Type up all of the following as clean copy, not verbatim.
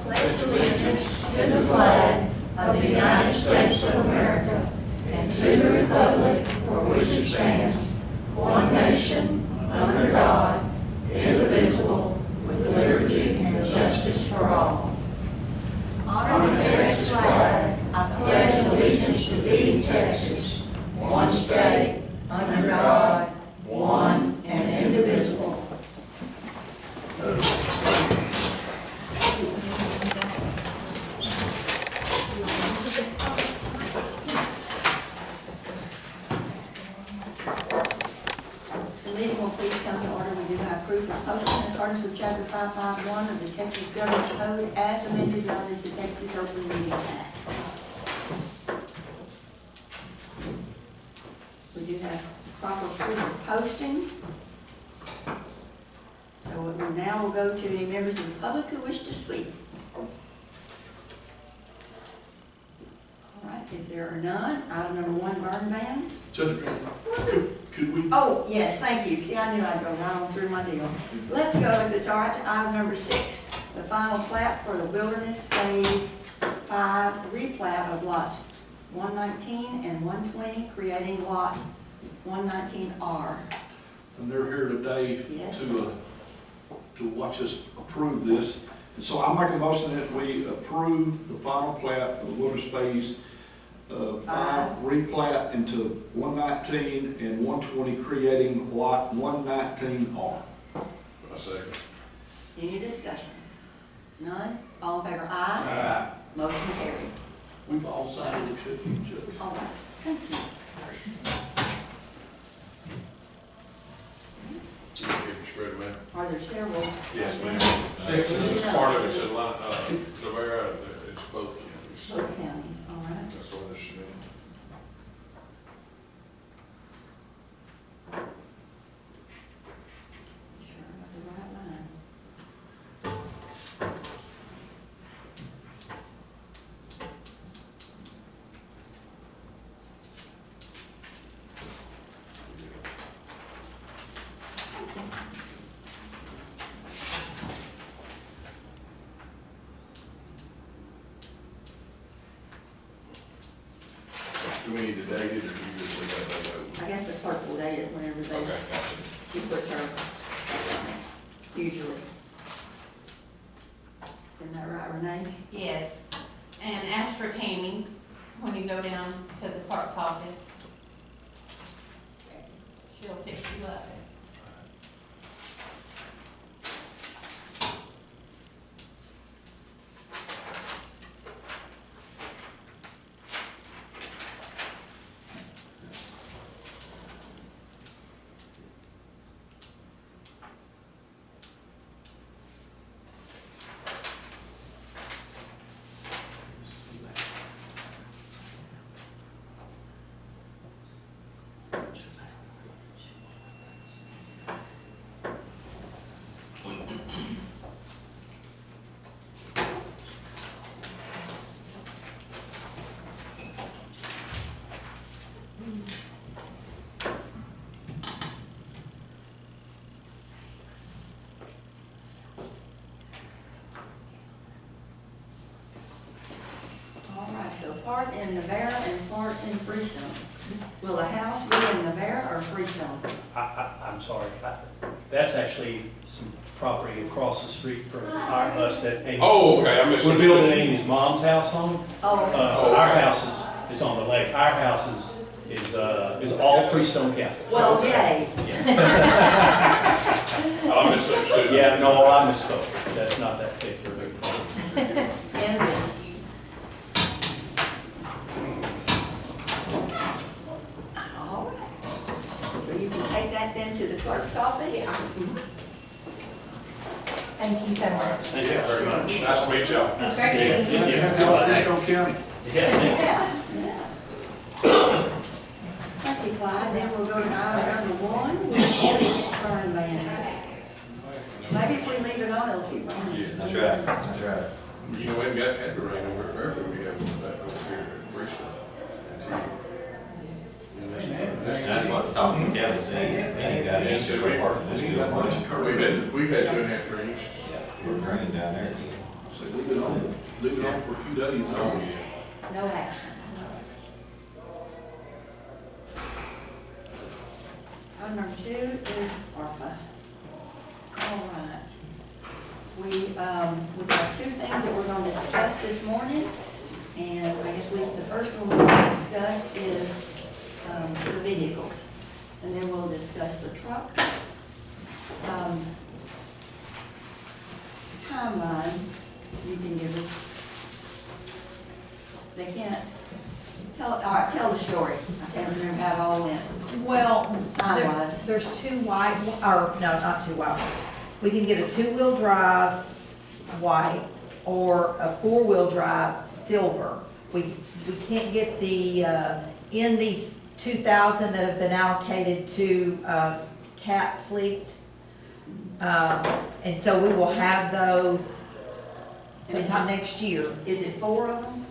pledge allegiance to the flag of the United States of America and to the republic for which it stands, one nation, under God, indivisible, with liberty and justice for all. Honor the Texas flag. I pledge allegiance to thee, Texas, one state, under God, one and indivisible. Proof of posting in accordance with Chapter 551 of the Texas Government Code as amended, known as the Texas Open Meetings Act. We do have proper proof of posting. So we now will go to any members of the public who wish to speak. All right, if there are none, item number 1, burn ban. Judge Grant, could we? Oh, yes, thank you. See, I knew I'd go right on through my deal. Let's go, if it's all right, to item number 6, the final plat for the Wilderness Phase 5 replat of lots 119 and 120, creating lot 119R. And they're here today. Yes. To watch us approve this. And so I make a motion that we approve the final plat of the Wilderness Phase 5 replat into 119 and 120, creating lot 119R. I second. Any discussion? None? All in favor? Aye. Aye. Motion carried. We've all signed it except you, Judge. All right. Thank you. Spread, ma'am. Are there several? Yes, ma'am. It's part of it, it's a lot, Nevada, it's both counties. Both counties, all right. That's what this should be. Sure, I got the right line. Do we need to date it, or do you just leave that date open? I guess the clerk will date it whenever they, Okay, gotcha. she puts her stuff on it, usually. Isn't that right, Renee? Yes, and ask for Tammy when you go down to the clerk's office. She'll pick you up. So part in Nevada and part in Freestone. Will the house be in Nevada or Freestone? I'm sorry. That's actually some property across the street from us that Amy. Oh, okay, I We're building Amy's mom's house on. Oh. Our house is on the lake. Our house is all Freestone County. Well, yay. I misunderstood. Yeah, no, I misspoke. That's not that thick. And it is. All right. So you can take that then to the clerk's office? Thank you so much. Thank you very much. Nice to meet y'all. Thank you. Freestone County. Yeah. Thank you, Clyde. Then we'll go to item number 1, which is burn ban. Maybe if we leave it on, it'll keep running. Yeah, that's right. That's right. You know, we haven't got had the rain over at Fairfield. We have that over here at Freestone. That's what the top of the county said. Any guy needs to work. We've had 2.5 to 3 inches. Yeah, we're draining down there. So leave it on. on for a few days. Oh, yeah. No action. Item number 2 is ARPA. All right. We got 2 things that we're going to discuss this morning, and I guess the first one we're going to discuss is the vehicles, and then we'll discuss the truck. Timeline, you can give us. They can't tell. All right, tell the story. I can't remember how it all went. Well, Time-wise. there's 2 white, or no, not 2 white ones. We can get a 2-wheel drive white or a 4-wheel drive silver. We can't get the, in these 2,000 that have been allocated to CAT fleet. And so we will have those sometime next year. Is it 4 of them?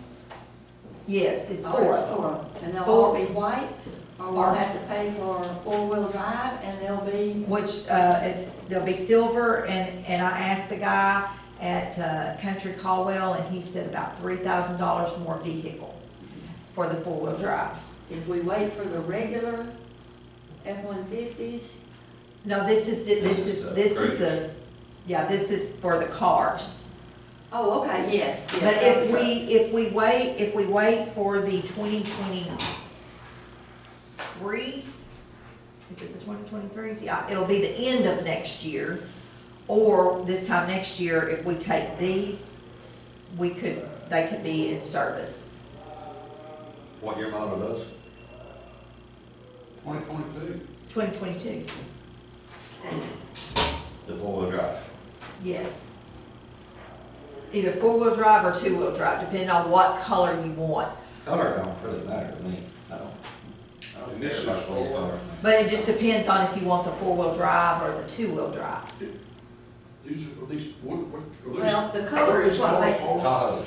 Yes, it's Oh, 4 it's of them. 4 of them. And they'll Four. all be white, or we'll have to pay for 4-wheel drive, and they'll be, Which, they'll be silver, and I asked the guy at Country Caldwell, and he said about $3,000 more vehicle for the 4-wheel drive. if we wait for the regular F-150s, No, this is the, yeah, this is for the cars. oh, okay, yes, yes. But the trucks. if we wait for the 2023s, is it the 2023s? Yeah, it'll be the end of next year, or this time next year, if we take these, they could be in service. What year model are those? 2022. 2022s, The 4-wheel drive. yes. Either 4-wheel drive or 2-wheel drive, depending on what color you want. Color don't really matter to me. I don't And care this is about police for, color. But it just depends on if you want the 4-wheel drive or the 2-wheel drive. These, are these, what are these? Well, the color is what makes, Tahoes.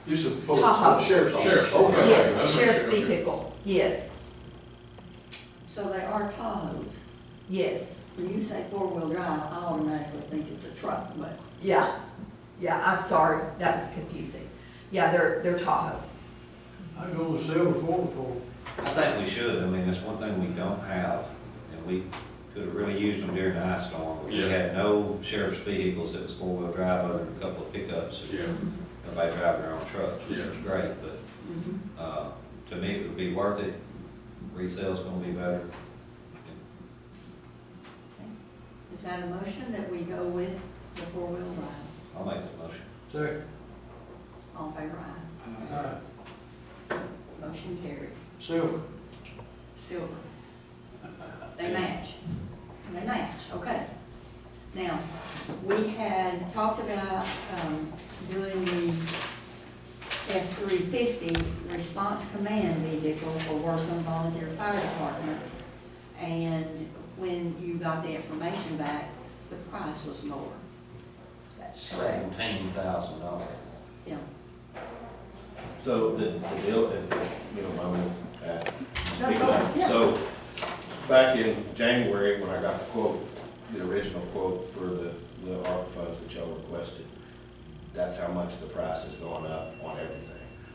These are for Tahoe. sheriff's office. Sheriff's, okay. Yes, that's sheriff's okay. vehicle, yes, so they are Tahoes. yes. When you say 4-wheel drive, I automatically think it's a truck, but Yeah, I'm sorry, that was confusing. Yeah, they're Tahoes. I go with silver 4x4. I think we should. I mean, that's one thing we don't have, and we could have really used them during the ice storm. We Yeah. had no sheriff's vehicles that was 4-wheel drive other than a couple of pickups. Yeah, Everybody driving their own trucks, which Yeah. was great, but, to me, it would be worth it. Resale's gonna be better. is that a motion that we go with the 4-wheel drive? I'll make the motion. Second. All in favor, aye. Motion carried. Silver. Silver. They match. They match, okay. Now, we had talked about doing the F-350 response command vehicle for Wortham Volunteer Fire Department. And when you got the information back, the price was more. That's correct. $17,000. Yeah. So the deal, you know, moment, No, go ahead. Yeah. so back in January, when I got the quote, the original quote for the ARP funds that y'all requested, that's how much the price has gone up on everything.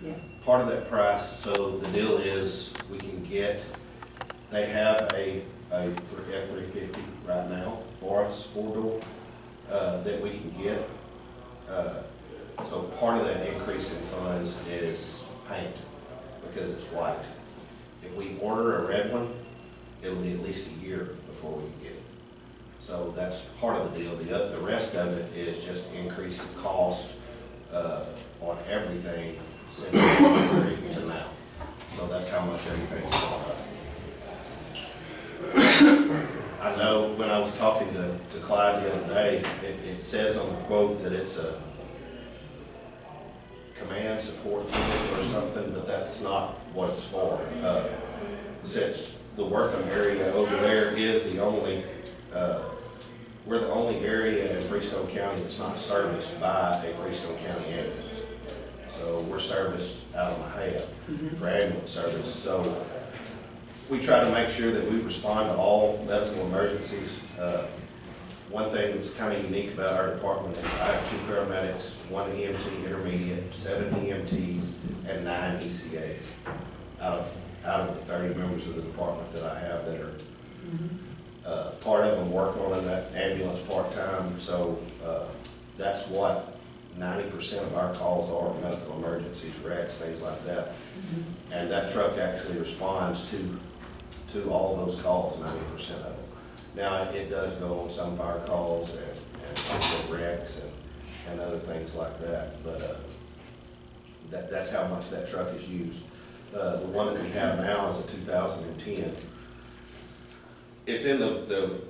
Yeah. Part of that price, so the deal is, we can get, they have a F-350 right now for us, 4-door, that we can get. So part of that increase in funds is paint, because it's white. If we order a red one, it'll be at least a year before we can get it. So that's part of the deal. The rest of it is just increase in cost on everything since January to now. So that's how much everything's gone up. I know when I was talking to Clyde the other day, it says on the quote that it's a command support unit or something, but that's not what it's for. Since the Wortham area over there is the only, we're the only area in Freestone County that's not serviced by a Freestone County ambulance. So we're serviced out of Mahia for ambulance service. So we try to make sure that we respond to all medical emergencies. one thing that's kind of unique about our department is I have 2 paramedics, 1 EMT intermediate, 7 EMTs, and 9 ECAs out of the 30 members of the department that I have that are, part of them work on that ambulance part-time, so that's what 90% of our calls are, medical emergencies, wrecks, things like that. And that truck actually responds to all those calls, 90% of them. Now, it does go on some fire calls and wrecks and other things like that, but that's how much that truck is used. The one that we have now is a 2010. It's in the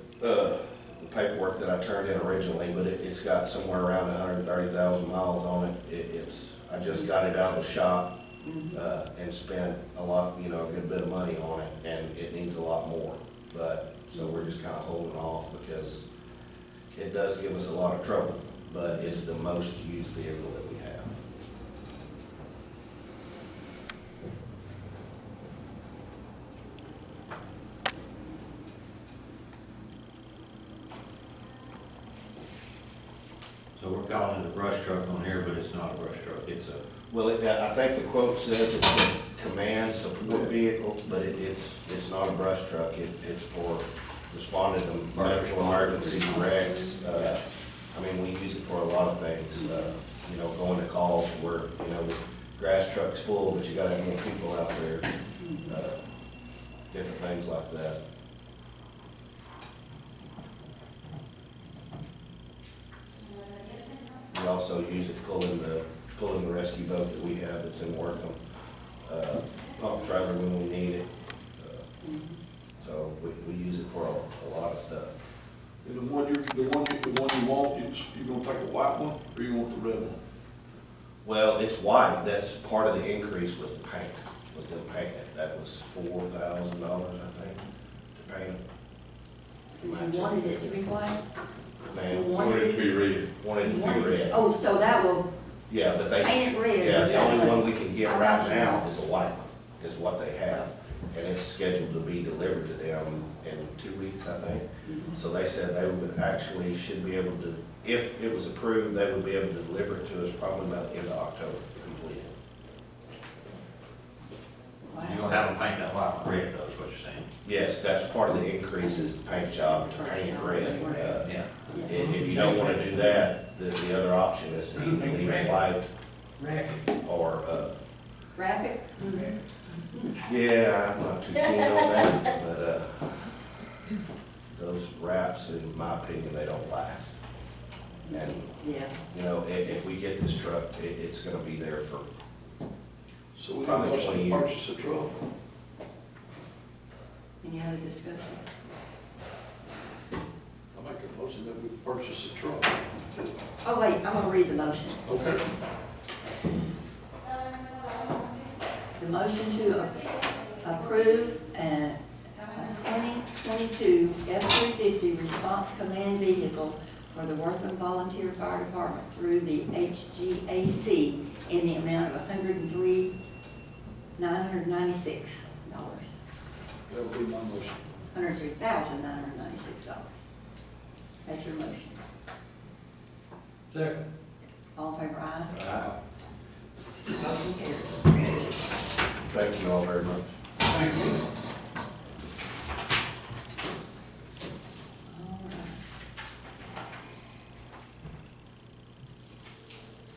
paperwork that I turned in originally, but it's got somewhere around 130,000 miles on it. I just got it out of the shop and spent a lot, a good bit of money on it, and it needs a lot more. But so we're just kind of holding off because it does give us a lot of trouble, but it's the most used vehicle that we have. So we're calling it a brush truck on here, but it's not a brush truck, it's a, Well, I think the quote says it's a command support vehicle, but it's not a brush truck. It's for responding to medical emergencies, wrecks. We use it for a lot of things. Going to calls where, the grass truck's full, but you gotta have more people out there. Different things like that. We also use it pulling the rescue boat that we have that's in Wortham, pump trailer when we need it. So we use it for a lot of stuff. And the one you want, you gonna take a white one, or you want the red one? Well, it's white. That's part of the increase was the paint, was them painting it. That was $4,000, I think, to paint it. You wanted it to be white? Man, You Want it to be red. wanted it to be red. Oh, so that will Yeah, but they, paint it red. yeah, the only one we can get I right got you. now is a white one, is what they have. And it's scheduled to be delivered to them in 2 weeks, I think. So they said they would actually should be able to, if it was approved, they would be able to deliver it to us probably by the end of October, completed. you're gonna have them paint that white one red, though, is what you're saying. Yes, that's part of the increase is the paint job to paint it red. Yeah. If you don't want to do that, the other option is to either leave it white or, Wrap it? yeah, I'm not too keen on that, but, those wraps, in my opinion, they don't last. And, Yeah. if we get this truck, it's gonna be there for, So we Probably need 20 to years. purchase a truck. Any other discussion? I make a motion that we purchase a truck. Oh, wait, I'm gonna read the motion. Okay. The motion to approve a 2022 F-350 Response Command Vehicle for the Wortham Volunteer Fire Department through the HGAC in the amount of $103,996. That would be my motion. $103,996. That's your motion. Second. All in favor, aye? Motion carries. thank you all very much. Thank you. All right.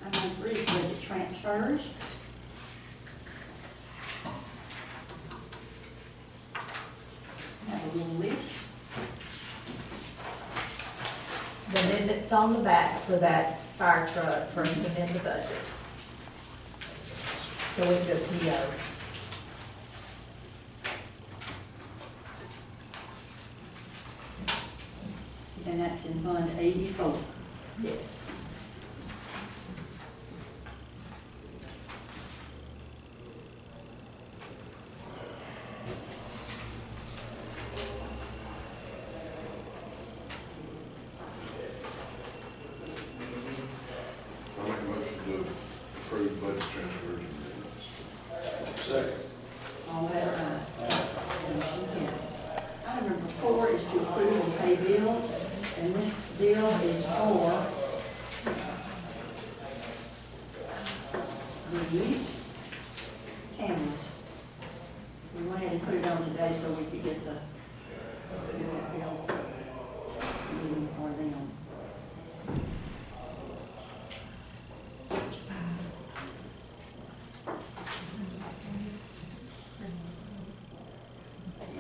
Item 3 is budget transfers. Have a little list. The amendment's on the back for that fire truck for us to amend the budget. So we can do PO. And that's in Fund 84. Yes. I make a motion to approve budget transfers and amendments. Second. All in favor, aye? Motion carries. Item number 4 is to approve and pay bills, and this approve cameras. We went ahead and put it on today so we could get that bill meeting for them.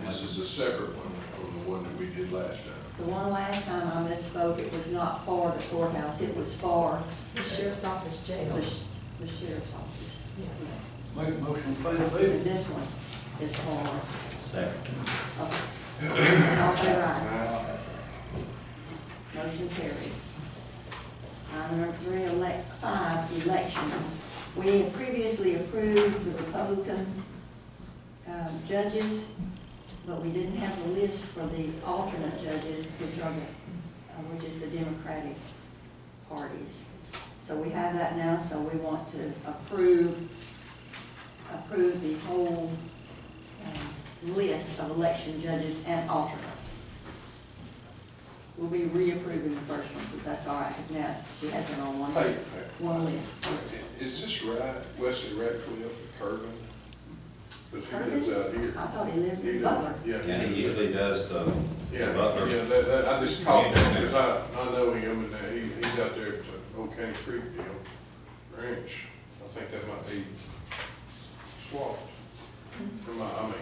This is a separate one from the one that we did last time. The one last time I misspoke, it was not for the courthouse, it was for The sheriff's office jail. the sheriff's office. Make a motion to pay the And bill. this one is for, Second. I'll say right. Motion carried. Item number 5, elections. We had previously approved the Republican judges, but we didn't have the list for the alternate judges, which is the Democratic parties. So we have that now, so we want to approve the whole list of election judges and alternates. We'll be reapproving the first one, so that's all right, because now she has it on one list. Is this right, Wesley Radcliffe, Kirkland? Because he Kirkland? lives out here. I thought he lived He in lives- Butler. Yeah, he usually does the Yeah, Butler. yeah, that, I just called him, because I know him, and he's out there at the Old County Creek deal, ranch. I think that might be swapped. I mean,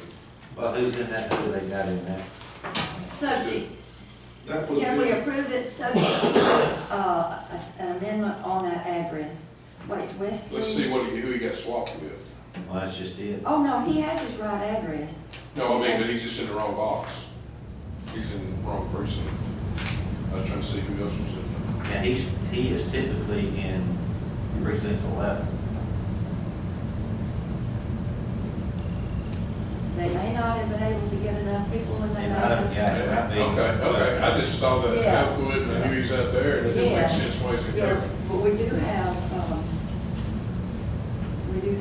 Well, who's in that, who they got in that? Subject, That was can we good. approve it subject to an amendment on that address? Wait, Wesley? let's see who he got swapped with. Well, that's just it. Oh, no, he has his right address. No, I mean, but he's just in the wrong box. He's in the wrong precinct. I was trying to see who else was in there. Yeah, he is typically in precinct 11. They may not have been able to get enough people and they may It might have- have. Yeah, it might be. Okay, I just saw that Yeah. Elkwood and I knew he's out there, and it didn't Yeah. make sense why he's in Yes, Kirkland. but we do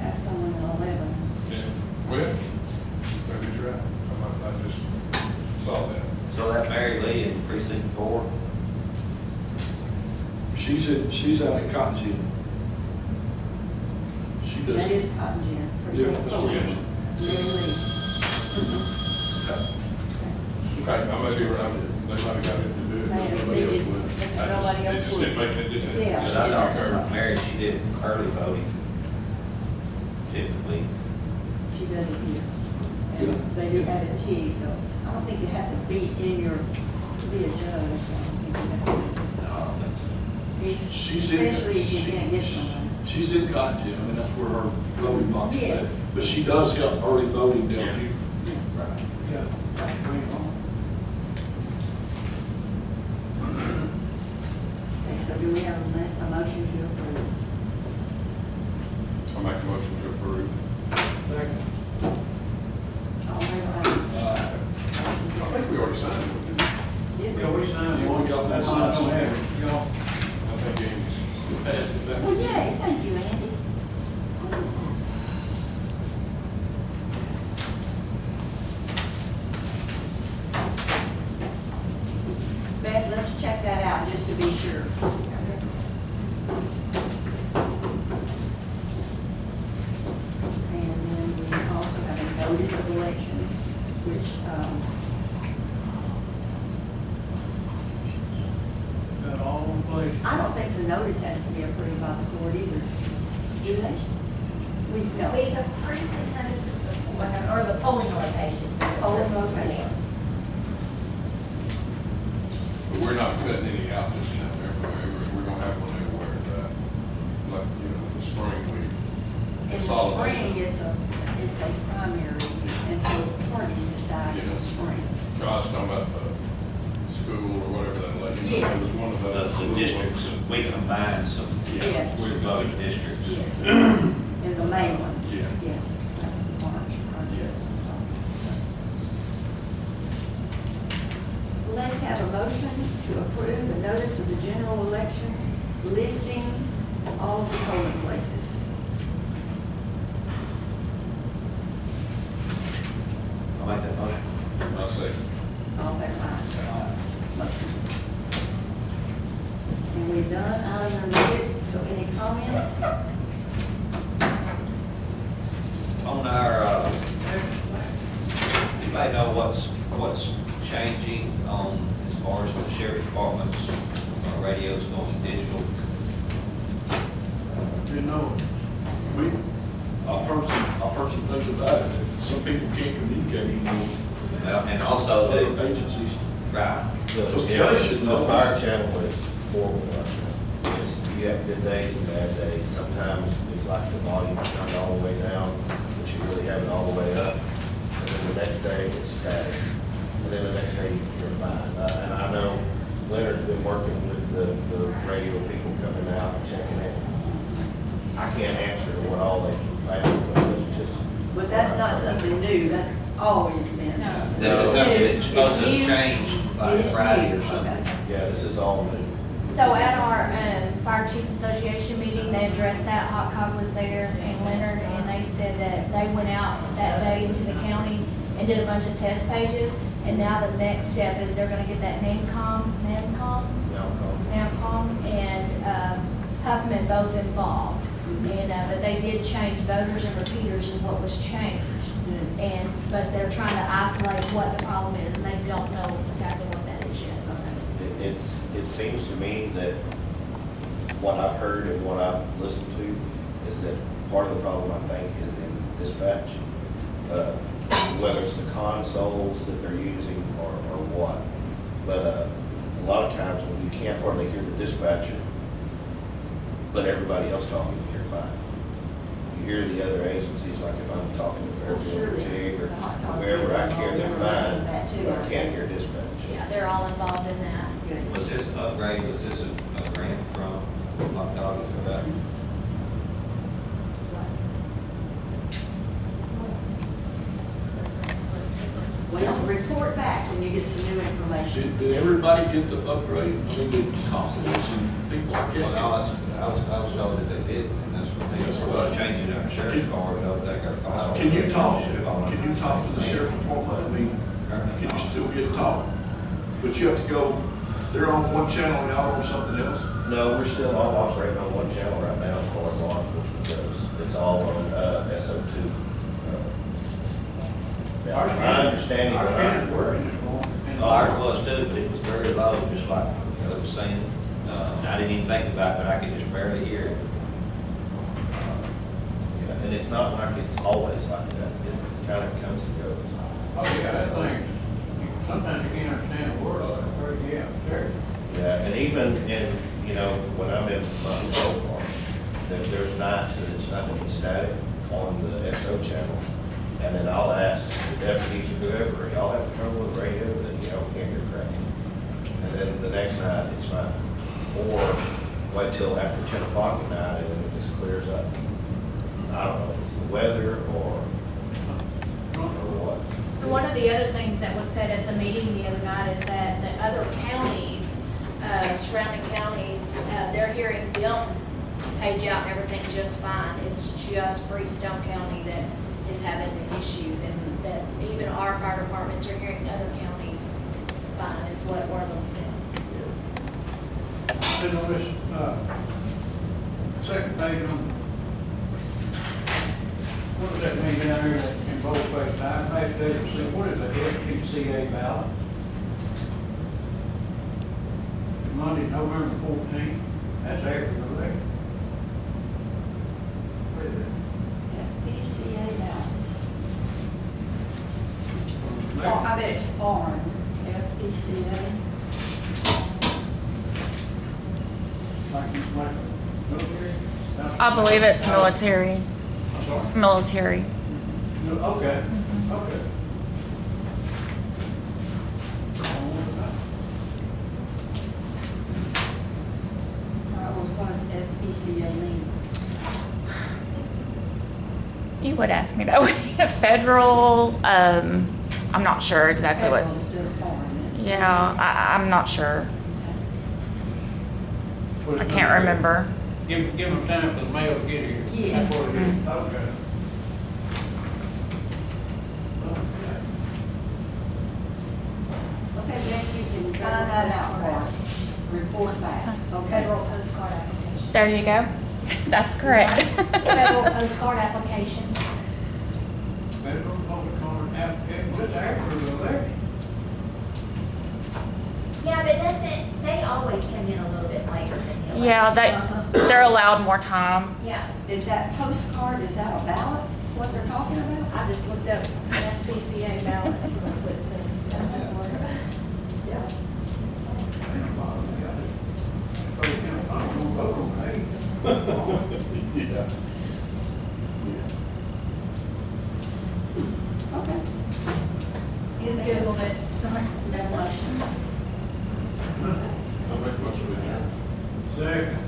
have someone in 11. Yeah, well, maybe you're right. I just saw that. So that Mary Lee in precinct 4, She's out at Cotton Gin. She does. That is Cotton Gin. Yeah, Precinct that's 4. what it is. Mary Lee. Okay, I may be right, they might have got it to do it, May but have nobody else needed- would. if nobody It else just would. didn't make, it didn't. Yeah. because Just I didn't thought occur. about Mary, she did early voting typically. She does it here. Yeah. And they do have it T, so I don't think you have to be in to be a judge. I don't think you have to. No, I don't think so. She's in. Especially if you can't get someone. She's in Cotton Gin, I mean, that's where her voting box is at. Yes. But she does help early voting down Yeah. here. Yeah. Right. Yeah. Okay, so do we have a motion to approve? I'll make a motion to approve. Second. All in favor, aye. I think we already signed it, didn't we? Did we? Yeah, we signed Yeah, we one. got one. That's not gonna happen. Y'all, I think Amy's. Passed it back. Well, yay, thank you, Andy. Beth, let's check that out, just to be sure. And then we also have a notice of elections, which, got all in place. I don't think the notice has to be approved by the court either. Do they? No. We've approved the notices before, or the polling locations. Polling locations. But we're not cutting any out this time, we're gonna have one everywhere, like, in the spring, In the Consolidate. spring, it's a primary, and so parties decide in the spring. I was talking about the school or whatever that lady. Yes. It was one of The those. districts, we combined some Yes. voting districts. Yes. And the main one. Yeah. Yes, that was the March project. Let's have a motion to approve the notice of the general elections listing all of the polling places. I'll make that motion. I'll say. All in favor, aye. Motion. And we've done item number 6, so any comments? anybody know what's changing as far as the sheriff's department's radios going digital? You know, I've heard some things about it. Some people can't communicate anymore. And also Other the, agencies. right, So Kelly should know. The fire channel is horrible right now. You have good days and bad days. Sometimes it's like the volume's turned all the way down, but you really have it all the way up. And then the next day it's static. And then the next day you're fine. And I know Leonard's been working with the radio people coming out and checking it. I can't answer to what all they found, but it's just. But that's not something new, that's always been. No. this is something that's supposed to It's new. change It like is Friday new, or something. okay. Yeah, this is all new. So at our Fire Chiefs Association meeting, they addressed that, Hot Cog was there and Leonard, and they said that they went out that day into the county and did a bunch of test pages, and now the next step is they're gonna get that NAMCOM, and Huffman both involved. And, but they did change voters and repeaters is what was changed. Good. But they're trying to isolate what the problem is, and they don't know exactly what that is yet. It seems to me that what I've heard and what I've listened to is that part of the problem, I think, is in dispatch. Whether it's the consoles that they're using or what. But a lot of times when you can't hardly hear the dispatcher, but everybody else talking, you hear fine. You hear the other agencies, like if I'm talking to Fairfield or TIG or whoever, I can hear them fine, but I can't hear dispatch. Yeah, they're all involved in that. Good. Was this an upgrade, was this a grant from Comm Court, correct? Well, report back when you get some new information. Did everybody get the upgrade? I mean, did constables and people like Well, that? I was told that they did, and that's what they were changing our sheriff's department over there. Can you talk to the sheriff department? I mean, can you still get talk? But you have to go, they're on one channel and y'all on something else? No, we're still all operating on one channel right now as far as law enforcement goes. It's all on SO2. My understanding our is county working is going. Ours was too, but it was very low, just like I was saying. I didn't even think about it, but I could just barely hear it. yeah, and it's not like it's always like that. It kind of comes and goes. Oh, yeah, that thing, sometimes you can't understand a word of it, or, yeah, sure. Yeah, and even in, when I'm in my patrol car, there's nights that it's nothing static on the SO channel. And then I'll ask the deputies or whoever, y'all have trouble with the radio, and can't hear crap. And then the next night, it's fine. Or wait till after 10 o'clock at night, and then it just clears up. I don't know if it's the weather or what. One of the other things that was said at the meeting the other night is that the other counties, surrounding counties, they're hearing them page out and everything just fine. It's just Freestone County that is having an issue, and that even our fire departments are hearing other counties fine, is what one of them said. Then on this, second page on, what does that mean down here in boldface time, page 36, what is the FPCA ballot? Monday, November 14th, that's after the election. What is it? FPCA ballots. Oh, I bet it's foreign, FPCA. Like military? I believe it's military. I'm sorry? Military. Okay, okay. What does FPCA mean? You would ask me that. Would be a federal, I'm not sure exactly Federal what's, instead of foreign. then. yeah, I'm not sure. Well, I it's can't military. remember. Give them time for the mail to get here. Yeah. That's what it is, okay. Okay, Jack, you can find that out for us. Report back, okay? Federal postcard application. There you go. That's correct. Federal postcard application. Federal public card application, what's after the election. Yeah, but doesn't, they always come in a little bit later than the election. Yeah, they're allowed more time. Yeah, Is that postcard, is that a ballot, is what they're talking about? I just looked up that CCA ballot, so that's what it said. That's not for it. Yeah. I'm gonna vote on that. Yeah. Okay. Is Take a good. little bit. Sorry, that motion. I'll make most of it now. Second.